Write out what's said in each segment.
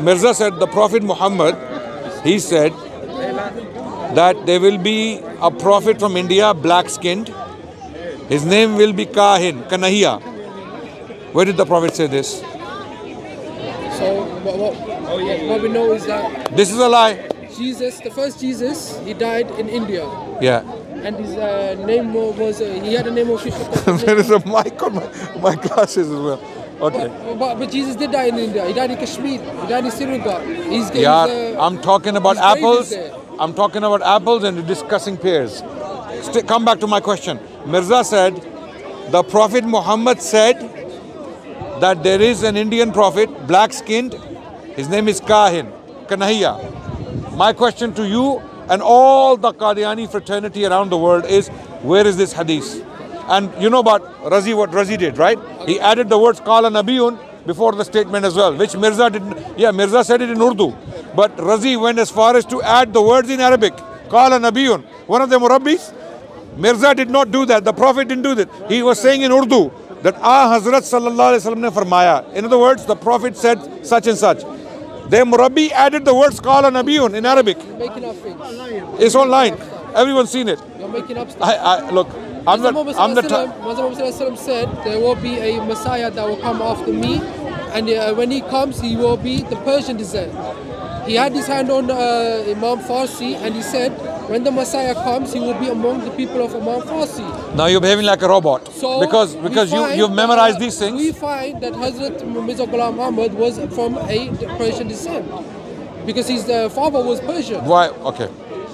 Mirza said the Prophet Muhammad, he said that there will be a prophet from India, black-skinned. His name will be Kahin, Kanhaiya. Where did the Prophet say this? So what we know is that This is a lie. Jesus, the first Jesus, he died in India. Yeah. And his name was, he had a name of Krishna. There is a mic on my glasses as well. Okay. But Jesus did die in India. He died in Kashmir. He died in Srinagar. I'm talking about apples. I'm talking about apples and you're discussing pears. Come back to my question. Mirza said, the Prophet Muhammad said that there is an Indian prophet, black-skinned. His name is Kahin, Kanhaiya. My question to you and all the Qadiani fraternity around the world is, where is this hadith? And you know about Razi, what Razi did, right? He added the words Qala Nabiyun before the statement as well, which Mirza didn't. Yeah, Mirza said it in Urdu. But Razi went as far as to add the words in Arabic. Qala Nabiyun. One of the Murabbis. Mirza did not do that. The Prophet didn't do that. He was saying in Urdu that Hazrat Sallallahu Alaihi Wasallam ne farmaya. In other words, the Prophet said such and such. The Murabbi added the words Qala Nabiyun in Arabic. You're making up things. It's online. Everyone's seen it. You're making up stuff. Look, Muhammad said there will be a Messiah that will come after me, and when he comes, he will be the Persian descent. He had his hand on Imam Farsi, and he said, when the Messiah comes, he will be among the people of Imam Farsi. Now you're behaving like a robot. So because you've memorized these things. We find that Hazrat Mirza Ghulam Ahmad was from a Persian descent, because his father was Persian. Why? Okay.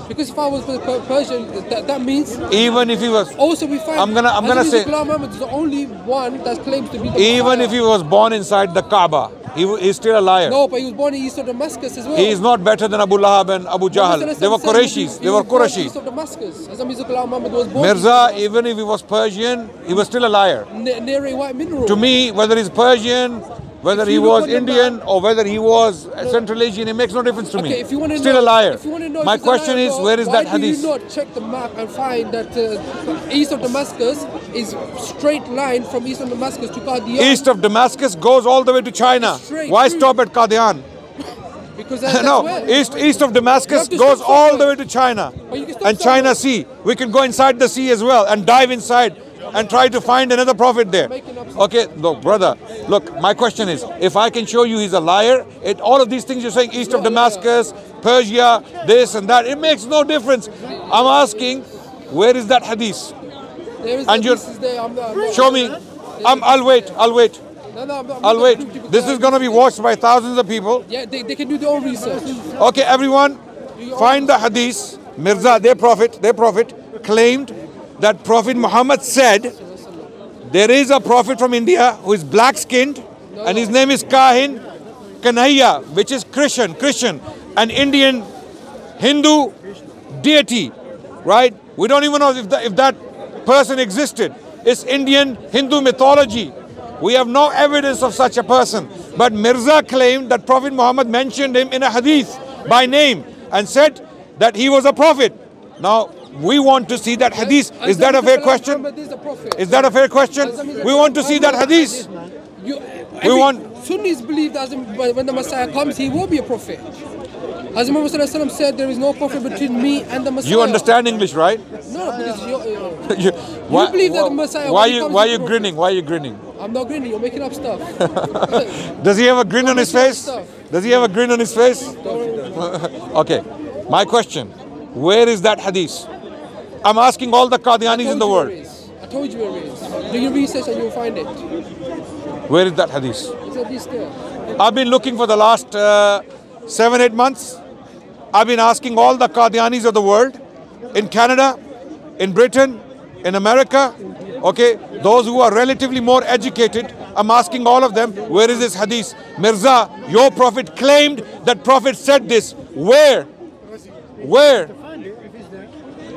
Because his father was Persian, that means. Even if he was. Also, we find. I'm gonna say. Ghulam Ahmad is the only one that claims to be the Even Messiah. if he was born inside the Kaaba, he's still a liar. No, but he was born in east of Damascus as well. He is not better than Abu Lahab and Abu Jahl. They were Qurayshis. They were Qurayshis. East of Damascus. Hazrat Mirza Ghulam Ahmad was born. Mirza, even if he was Persian, he was still a liar. Near a white mineral. To me, whether he's Persian, whether he was Indian or whether he was Central Asian, it makes no difference to me. If you want to Still know, a liar. If you want to know My question is, where is that hadith? Why do you not check the map and find that east of Damascus is straight line from east of Damascus to Qadian? East of Damascus goes all the way to China. Why stop at Qadian? Because that's no, where. east of Damascus goes all the way to China. And China Sea. We can go inside the sea as well and dive inside and try to find another prophet there. Okay, look, brother, look, my question is, if I can show you he's a liar, all of these things you're saying, east of Damascus, Persia, this and that, it makes no difference. I'm asking, where is that hadith? And you show me. I'll wait. I'll wait. This is going to be watched by thousands of people. Yeah, they can do their own research. Okay, everyone, find the hadith. Mirza, their prophet claimed that Prophet Muhammad said there is a prophet from India who is black-skinned and his name is Kahin, Kanhaiya, which is Christian, an Indian Hindu deity, right? We don't even know if that person existed. It's Indian Hindu mythology. We have no evidence of such a person. But Mirza claimed that Prophet Muhammad mentioned him in a hadith by name and said that he was a prophet. Now, we want to see that hadith. Is that a fair question? Is that a fair question? We want to see that hadith. Sunnis believe that when the Messiah comes, he will be a prophet. Hazrat Muhammad said there is no prophet between me and the Messiah. You understand English, right? No, because you believe that the Messiah. Why are you grinning? Why are you grinning? I'm not grinning. You're making up stuff. Does he have a grin on his face? Does he have a grin on his face? Okay. My question: where is that hadith? I'm asking all the Qadianis in the world. I told you where it is. Do your research and you'll find it. Where is that hadith? It's at least there. I've been looking for the last 7-8 months. I've been asking all the Qadianis of the world, in Canada, in Britain, in America, okay, those who are relatively more educated, I'm asking all of them, where is this hadith? Mirza, your prophet claimed that prophet said this. Where?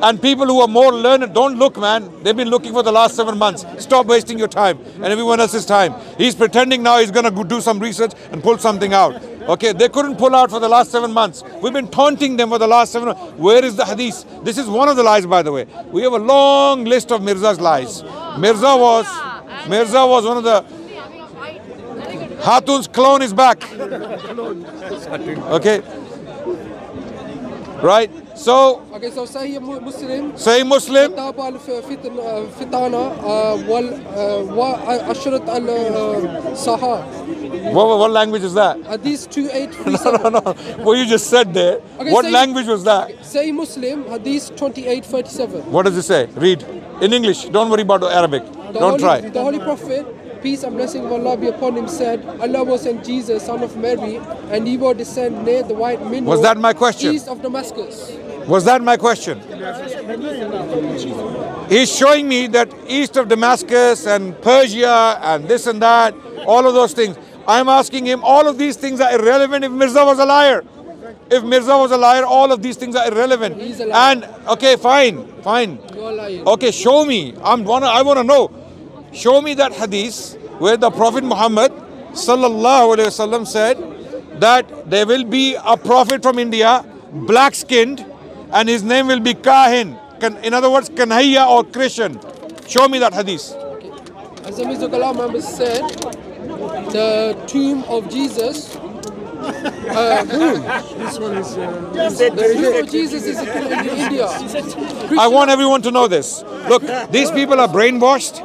And people who are more learned, don't look, man. They've been looking for the last 7 months. Stop wasting your time and everyone else's time. He's pretending now he's going to do some research and pull something out. Okay, they couldn't pull out for the last 7 months. We've been taunting them for the last 7 months. Where is the hadith? This is one of the lies, by the way. We have a long list of Mirza's lies. Mirza was one of the Hatun's clone is back. Okay. Right. So, Okay, so Sahih Muslim. say Muslim. كتاب الفتنة وعشرة الصحاح. What language is that? Hadith 2837. No. What you just said there. Okay, What say- language was that? Sahih Muslim, Hadith 2837. What does it say? Read. In English. Don't worry about Arabic. Don't try. The Holy Prophet, peace and blessing of Allah be upon him, said, Allah will send Jesus, son of Mary, and he will descend near the white mineral Was that my question? east of Damascus. Was that my question? He's showing me that east of Damascus and Persia and this and that, all of those things. I'm asking him, all of these things are irrelevant if Mirza was a liar. If Mirza was a liar, all of these things are irrelevant. He's a liar. And okay, fine. You are lying. Okay, show me. I want to know. Show me that hadith where the Prophet Muhammad sallallahu alaihi wasallam said that there will be a prophet from India, black-skinned, and his name will be Kahin. In other words, Kanhaiya or Christian. Show me that hadith. As the Mirza Ghulam Ahmad said, the tomb of Jesus. This one is. The tomb of Jesus is in India. I want everyone to know this. Look, these people are brainwashed.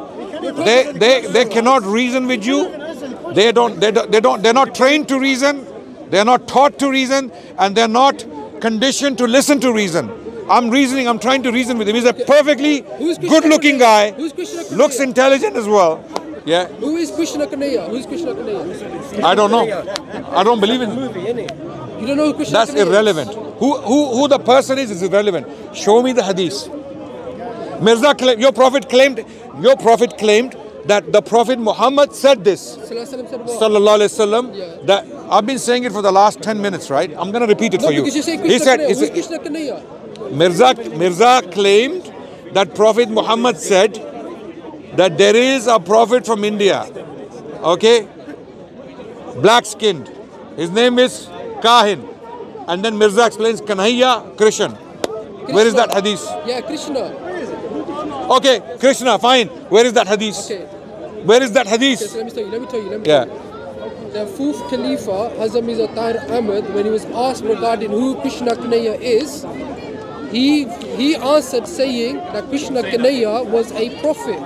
They cannot reason with you. They're not trained to reason. They're not taught to reason, and they're not conditioned to listen to reason. I'm trying to reason with him. He's a perfectly good-looking guy. Who's Krishna Kanhaiya? Looks intelligent as well. Yeah, Who is Krishna Kanhaiya? Who's Krishna Kanhaiya? I don't know. I don't believe in. You don't know who Krishna That's Kanhaiya is? irrelevant. Who the person is irrelevant. Show me the hadith. Mirza claimed, your prophet claimed that the Prophet Muhammad said this. Sallallahu Alaihi Wasallam. Yeah. That I've been saying it for the last 10 minutes, right? I'm going to repeat it No, for you. because you say He Krishna said, Kanhaiya. he Who's said Krishna Kanhaiya? Mirza claimed that Prophet Muhammad said that there is a prophet from India, okay, black-skinned. His name is Kahin. And then Mirza explains Kanhaiya, Christian. Where is that hadith? Yeah, Krishna. Okay, Krishna, fine. Where is that hadith? Okay. Where is that Okay, hadith? so let me tell you. Yeah. The fourth Khalifa, Hazrat Mirza Tahir Ahmad, when he was asked regarding who Krishna Kanhaiya is, he answered saying that Krishna Kanhaiya was a prophet.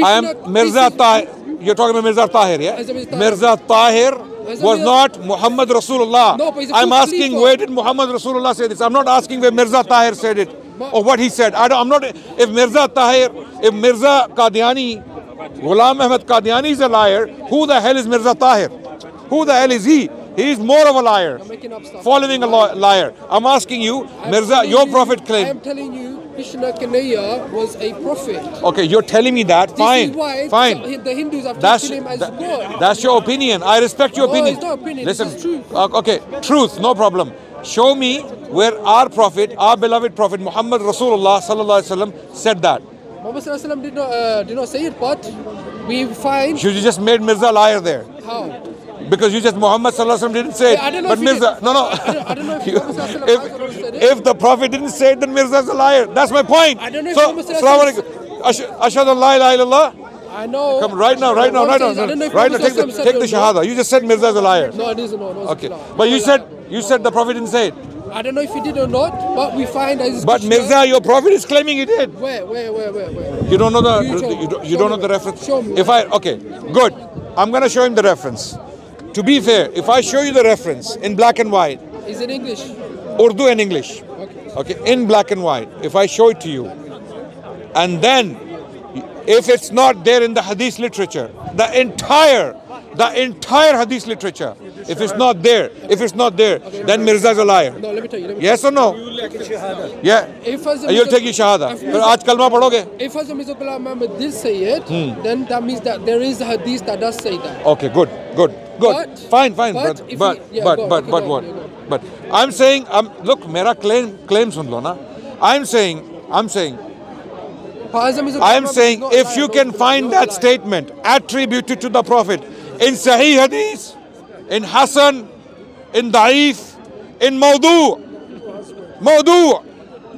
I am Mirza Tahir. You're talking about Mirza Tahir, yeah? Mirza Tahir was not Muhammad Rasulullah. No, but he's a I'm full asking Khalifa. where did Muhammad Rasulullah say this? I'm not asking where Mirza Tahir said it or what he said. I'm not. If Mirza Qadiani, Ghulam Ahmad Qadiani is a liar, who the hell is Mirza Tahir? Who the hell is he? He is more of a liar, making up stuff. following a liar. I'm asking you, Mirza, your prophet I claimed. am telling you, Krishna Kanhaiya was a prophet. Okay, you're telling me that. This Fine, is why fine. the Hindus have That's taken him as God. that's your opinion. I respect your No, opinion. it's not opinion, Listen, this is truth. Okay, truth, no problem. Show me where our prophet, our beloved prophet Muhammad Rasulullah sallallahu alaihi wasallam said that. Muhammad Sallallahu Alaihi Wasallam did not say it, but we find You just made Mirza a liar there how. because you just Muhammad sallallahu alaihi wasallam didn't say it. Yeah, I don't know But if he Mirza, did. no. I don't know if Muhammad Sallallahu Alaihi Wasallam said it. If the prophet didn't say it, then Mirza is a liar. That's my point. I don't know if So, Muhammad Sallallahu Alaihi Assalamu alaikum. Ashhadu an la ilaha illallah. I know. Come right now. I don't know if Muhammad Take the Sallallahu Alaihi Wasallam shahada. You just said Mirza is a liar. No, it isn't. No, it's Okay, not. but you said the prophet didn't say it. I don't know if he did or not, but we find that. But Mirza, your prophet is claiming he did. Where? You don't know the You show me. you don't know the reference. Show me. Okay, good. I'm gonna show him the reference. To be fair, if I show you the reference in black and white, Is it English? Urdu and English, Okay. okay, in black and white, if I show it to you, and then if it's not there in the hadith literature, the entire hadith literature, if it's not there, then Mirza is a liar. No, let me tell you. Yes or no? Yeah. If Hazrat You'll Mirza- take your shahada. if फिर आज कलमा पढ़ोगे? If Hazrat Mirza Ghulam Ahmad did say it, then that means that there is a hadith that does say that. Okay, good. But- Fine, but but if but we- yeah, but go on, but okay, but go what? on, go on. But I'm saying, look, मेरा claim सुन लो ना. I'm saying, But Hazrat Mirza Ghulam I'm Ahmad saying, is not if lying, you no, can no, find no that lying. statement attributed to the Prophet in Sahih Hadith, in Hasan, in Da'if, in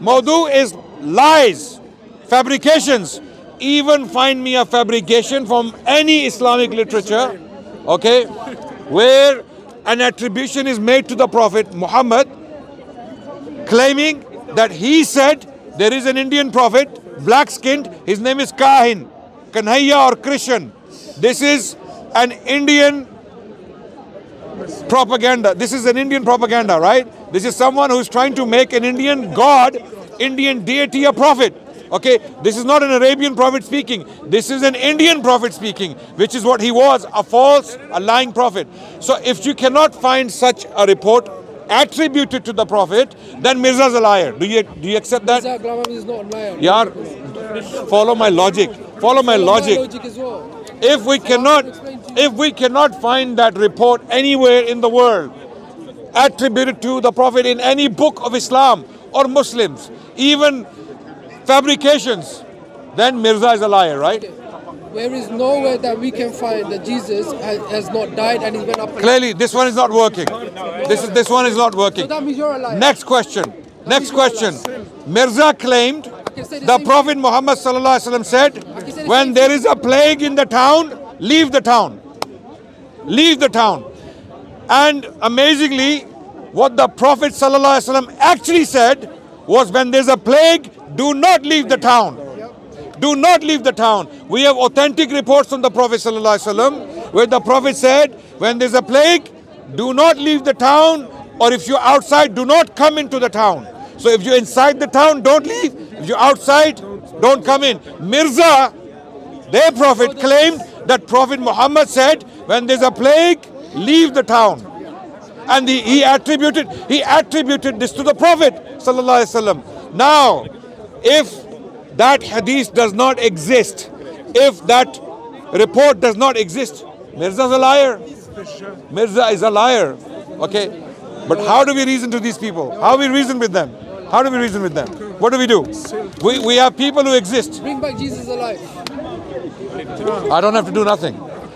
Mawdu is lies, fabrications. Even find me a fabrication from any Islamic literature okay, where an attribution is made to the Prophet Muhammad, claiming that he said there is an Indian prophet, black-skinned, his name is Kahin, Kanhaiya or Christian. This is an Indian propaganda. This is an Indian propaganda, right? This is someone who's trying to make an Indian god, Indian deity a prophet. Okay, this is not an Arabian prophet speaking. This is an Indian prophet speaking, which is what he was, a false, a lying prophet. So if you cannot find such a report attributed to the prophet, then Mirza is a liar. Do you accept that? Mirza Ghulam Ahmad is not a liar. Yaar, follow my logic. Follow my logic. As well. If we cannot find that report anywhere in the world attributed to the prophet in any book of Islam or Muslims, even fabrications, then Mirza is a liar, right? There is nowhere that we can find that Jesus has not died and he went up. Clearly, this one is not working. This one is not working. So that means you're a liar. Next question. Next question. Mirza claimed the Prophet Muhammad sallallahu alaihi wasallam said, when there is a plague in the town, leave the town. Leave the town. And amazingly, what the Prophet sallallahu alaihi wasallam actually said was, when there's a plague, do not leave the town. Do not leave the town. We have authentic reports from the Prophet sallallahu alaihi wasallam where the Prophet said, when there's a plague, do not leave the town, or if you're outside, do not come into the town. So if you're inside the town, don't leave. If you're outside, don't come in. Mirza, their prophet, claimed that Prophet Muhammad said, when there's a plague, leave the town. And he attributed this to the Prophet sallallahu alaihi wasallam. Now, if that hadith does not exist, if that report does not exist, Mirza is a liar. Mirza is a liar. Okay? But how do we reason to these people? How do we reason with them? How do we reason with them? What do? We have people who exist. Bring back Jesus alive. I don't have to do nothing.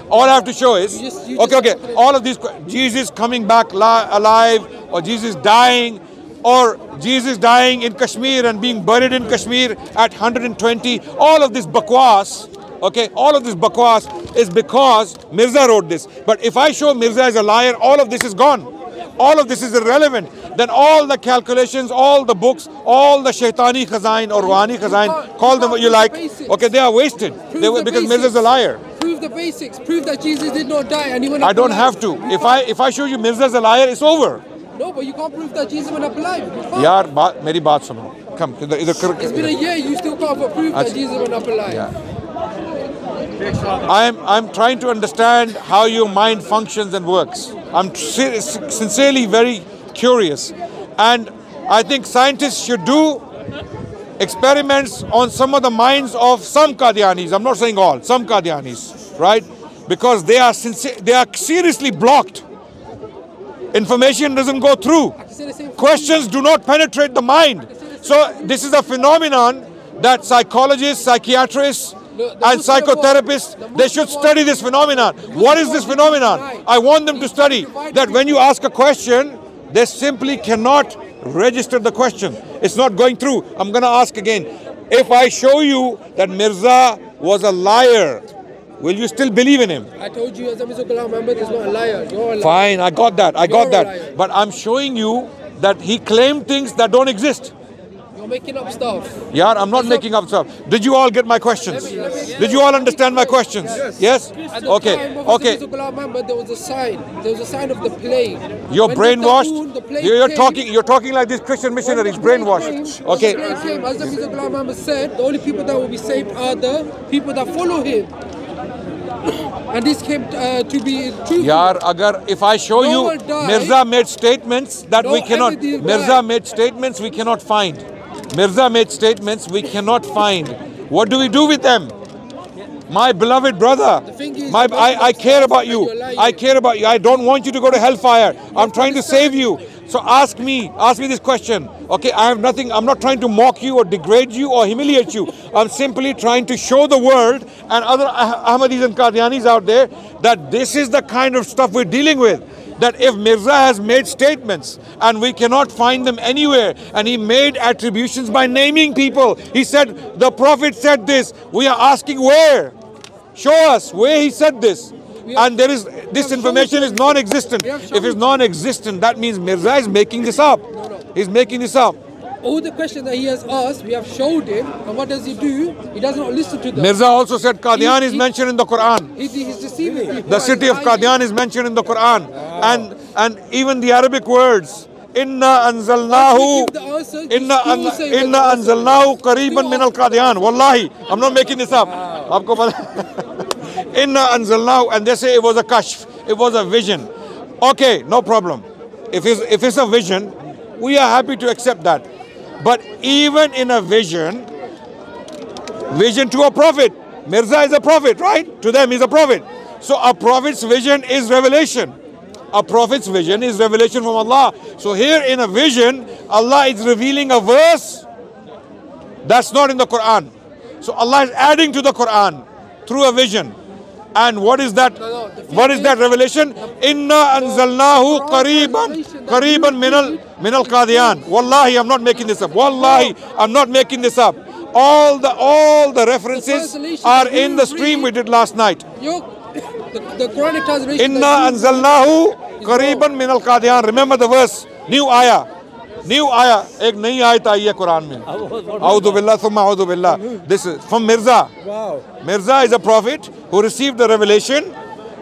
All I have to show is, okay. All of these, Jesus coming back alive, or Jesus dying, or Jesus dying in Kashmir and being buried in Kashmir at 120. All of this bakwas, okay, all of this bakwas is because Mirza wrote this. But if I show Mirza is a liar, all of this is gone. All of this is irrelevant. Then all the calculations, all the books, all the shaitani khazain or ruhani khazain, call them what you like, okay, they are wasted. Because Mirza is a liar. Prove the basics. Prove that Jesus did not die and he went up. I don't have to. If I show you Mirza is a liar, it's over. No, but you can't prove that Jesus went up alive. Yaar, meri baat suno. Come, it's been a year, you still can't prove that Jesus went up alive. Yeah. I'm trying to understand how your mind functions and works. I'm sincerely very curious. And I think scientists should do experiments on some of the minds of some Qadianis. I'm not saying all, some Qadianis, right? Because they are seriously blocked. Information doesn't go through. Questions do not penetrate the mind. So this is a phenomenon that psychologists, psychiatrists, and psychotherapists, they should study this phenomenon. What is this phenomenon? I want them to study that when you ask a question, they simply cannot register the question. It's not going through. I'm going to ask again. If I show you that Mirza was a liar, will you still believe in him? I told you, Mirza Ghulam Ahmad is not a liar. You're a liar. Fine, I got that. But I'm showing you that he claimed things that don't exist. You're making up stuff. Yeah, I'm not making up stuff. Did you all get my questions? Did you all understand my questions? Yes? Okay. Mirza Ghulam Ahmad, there was a sign. There was a sign of the plague. You're brainwashed? You're talking like these Christian missionaries, brainwashed. Okay. The plague came, as Mirza Ghulam Ahmad said, the only people that will be saved are the people that follow him. And this came to be true. Yaar, if I show you, Mirza made statements that we cannot. Mirza made statements we cannot find. Mirza made statements we cannot find. What do we do with them? My beloved brother, I care about you. I care about you. I don't want you to go to hellfire. I'm trying to save you. So ask me this question. Okay, I'm not trying to mock you or degrade you or humiliate you. I'm simply trying to show the world and other Ahmadis and Qadianis out there that this is the kind of stuff we're dealing with. That if Mirza has made statements and we cannot find them anywhere, and he made attributions by naming people. He said, the Prophet said this. We are asking where? Show us where he said this. and there is this information is non-existent. If it's non-existent, that means Mirza is making this up. He's making this up. All the questions that he has asked, we have showed him, and what does he do? He does not listen to them. Mirza also said Qadian is mentioned in the Quran. He's deceiving people. The city of Qadian is mentioned in the Quran, and even the Arabic words. Inna anzalnahu qariban min al-Qadian. Wallahi, I'm not making this up. Aapko pata? Inna anzalnahu, and they say it was a kashf, it was a vision. Okay, no problem. If it's a vision, we are happy to accept that. But even in a vision to a prophet, Mirza is a prophet, right? To them, he's a prophet. So a prophet's vision is revelation. A prophet's vision is revelation from Allah. So here in a vision, Allah is revealing a verse that's not in the Quran. So Allah is adding to the Quran through a vision. And what is that? What is that revelation? Inna anzalnahu qariban min al-Qadian. Wallahi, I'm not making this up. Wallahi, I'm not making this up. All the references are in the stream we did last night. The Quranic translation. Inna anzalnahu qariban min al-Qadian. Remember the verse. New ayah. Ek nayi ayat aayi hai Quran mein. A'udhu billah thumma a'udhu billah. This is from Mirza. Wow. Mirza is a prophet who received the revelation,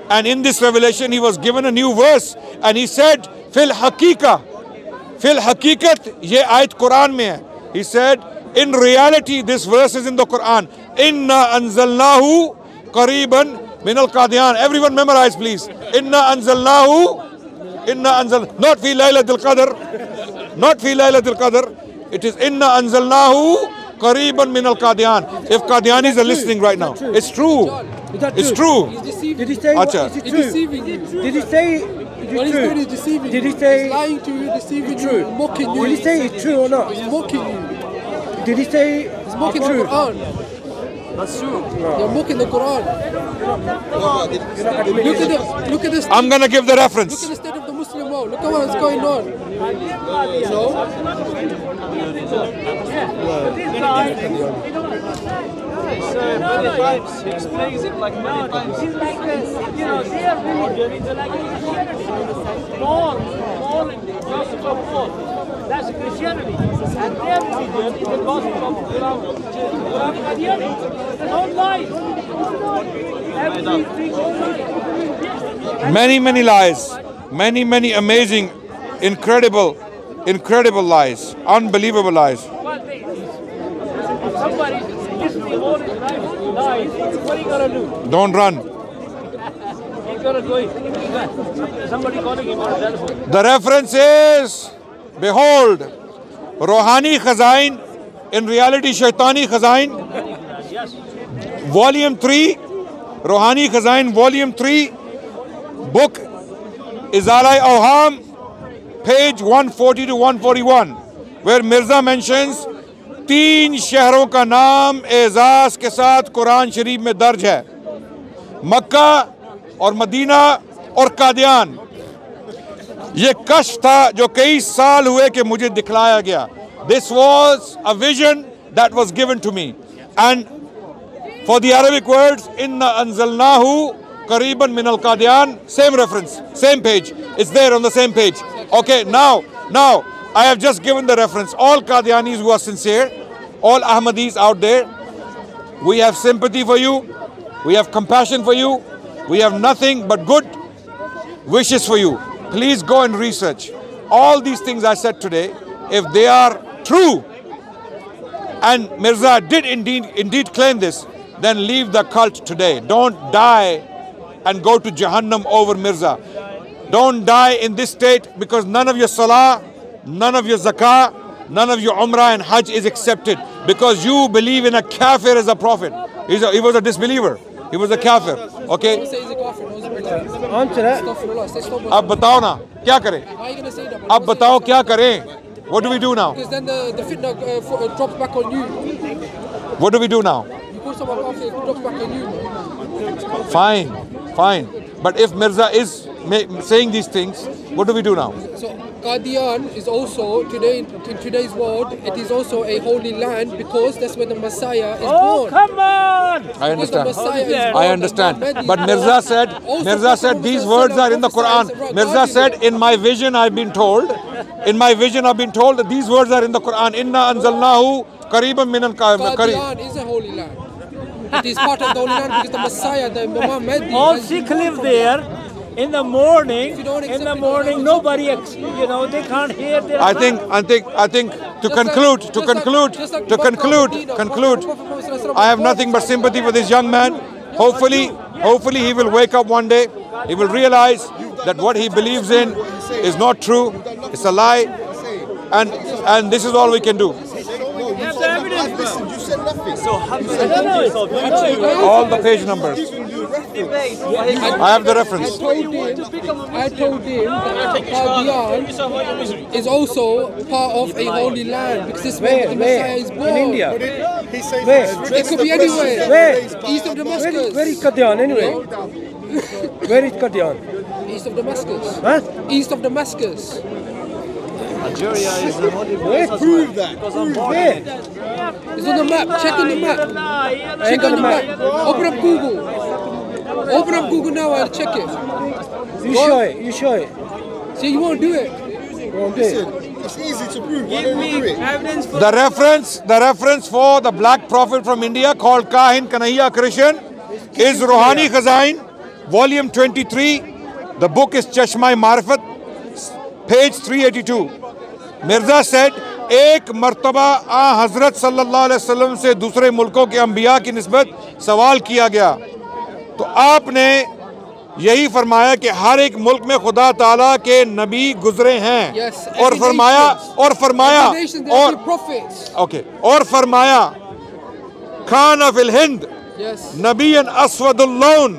and in this revelation he was given a new verse, and he said fil haqiqat ye ayat Quran mein hai. He said in reality this verse is in the Quran. Inna anzalnahu qariban min al-Qadian. Everyone memorize please. Inna anzalnahu not fi laylatil qadr, not fi laylatil qadr. It is inna anzalnahu qariban min al-Qadian. If Qadianis are listening right now, it's true. It's true. Did he say Acha. is it He's true? deceiving you. Did he say it What is he's doing true? is deceiving Did you. he say He's lying to you, deceiving true? you, mocking you. Did he say it's true or not? He's mocking you. Did he say He's mocking the true? Quran. That's true. You're mocking the Quran. Look at this. I'm gonna give the reference. Look at the state of the Muslim world. Look at what's going on. You know? He explains it like many times. He's like, you know, they are religion, like Christianity. Paul and the gospel of Paul. That's Christianity. And their religion is the gospel of Quran Qadiani. Don't lie. Everything is Many lies. Many amazing, incredible lies. Unbelievable lies. But if somebody is listening all his lies, what are you going to do? Don't run. He's going to go in. Somebody calling him on the telephone. The reference is, behold, Rohani Khazain, in reality Shaitani Khazain, Yes. Volume 3, Rohani Khazain, Volume 3, book Izalai Awham, page 140 to 141, where Mirza mentions 3 शहरों का नाम एजाज के साथ कुरान शरीफ में दर्ज है, मक्का और Medina और कादियान. ये कश्फ था जो कई साल हुए कि मुझे दिखलाया गया. This was a vision that was given to me. And for the Arabic words, inna anzalnahu qariban min al-Qadian, same reference, same page. It's there on the same page. Okay, now I have just given the reference. All Qadianis who are sincere, all Ahmadis out there, we have sympathy for you, we have compassion for you, we have nothing but good wishes for you. Please go and research. All these things I said today, if they are true, and Mirza did indeed claim this, then leave the cult today. Don't die and go to Jahannam over Mirza. Don't die in this state, because none of your salah, none of your zakah, none of your umrah and hajj is accepted, because you believe in a kafir as a prophet. He was a disbeliever. He was a kafir. Okay? Don't say he's a kafir. Answer that. Astaghfirullah. Say stop. अब बताओ ना क्या करें? Why are you gonna say that? अब बताओ क्या करें? What do we do now? Because then the fitna drops back on you. What do we do now? You call someone kafir, it drops back on you. Fine. But if Mirza is saying these things. What do we do now? So Qadian is also today in today's world. It is also a holy land because that's where the Messiah is Oh, born. come on! I understand. Because the Messiah is born, I understand. the Mahdi But is Mirza said born. these words are in the Quran. Mirza said, in my vision I've been told that these words are in the Quran. Inna anzalnahu qariban minan qarib. Qadian is a holy land. It is part of the holy land because the Messiah, the Imam Mahdi. All has Sikh been born live from there. In the morning, If you don't accept it, nobody, they can't hear their I think to conclude, I have nothing but sympathy for this young man. Hopefully he will wake up one day. He will realize that what he believes in is not true. It's a lie. And this is all we can do. Listen, you said nothing. All the page numbers. I have the reference. I told him that Qadian is also part of a holy land because this is where the Messiah is born. In India? He says Where? It could be anywhere. Where? East of Damascus. Where is Qadian anyway? Where is Qadian? East of Damascus. Huh? East of Damascus. Algeria is the only place as Prove well. that. Because I'm born Where? It's on the map. Check on the map. Check on the map. Open up Google. Open up Google now and check it. You show it. You show it. See, you won't do it. Won't do it. It's easy to prove. Why don't you do it? The reference for the black prophet from India called Kahin Kanhaiya Krishan is Rohani Khazain, volume 23. The book is Chashma Marifat, page 382. Mirza said, एक मर्तबा आ हजरत सल्लल्लाहु अलैहि वसल्लम से दूसरे मुल्कों के अंबिया की निस्बत सवाल किया गया तो आपने यही फरमाया कि हर एक मुल्क में खुदा ताला के नबी गुजरे हैं Yes, और फरमाया खान फिल हिंद Yes. नबीयन अस्वदुल्लौन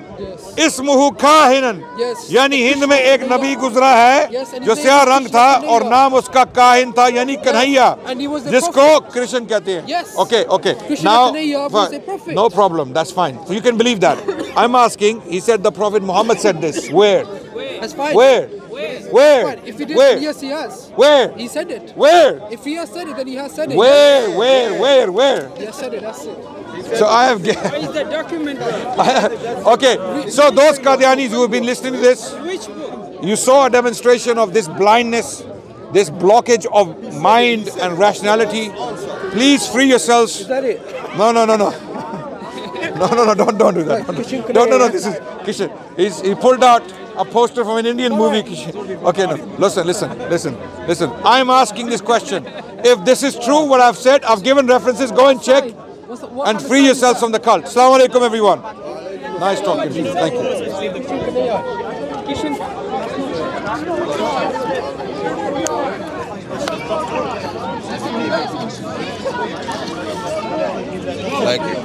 इस्मुहु काहिनन Yes. यानी हिंद में एक नबी गुजरा है Yes, and जो his name स्याह was रंग Krishna था Kanhaiya. और नाम उसका काहिन था यानी Kanhaiya And he was the जिसको prophet. कृष्ण कहते हैं Yes. okay Krishna now Kanhaiya was a prophet. no problem, that's fine, so you can believe that. I'm asking, he said the Prophet Muhammad said this. Where? That's fine. Where? Fine. If he did, Where? yes, he has. Where? He said it. Where? If he has said it, then he has said it. Where? He has said it. That's it. So I have Where is the document? okay, so those Qadianis who have been listening to this, Which book? you saw a demonstration of this blindness, this blockage of mind and rationality. Please free yourselves. Is that it? No, don't do that. No, this is Kishan. He pulled out a poster from an Indian movie. Okay, no, listen. I'm asking this question. If this is true, what I've said, I've given references, go and check and free yourselves from the cult. Assalamu alaikum, everyone. Nice talking to you. Thank you.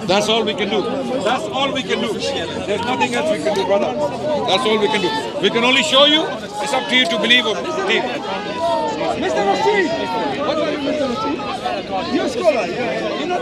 That's all we can do. That's all we can do. There's nothing else we can do, brother. That's all we can do. We can only show you. It's up to you to believe or believe. Mr. Rashid! What are you, Mr. Rashid? You're a scholar. You're not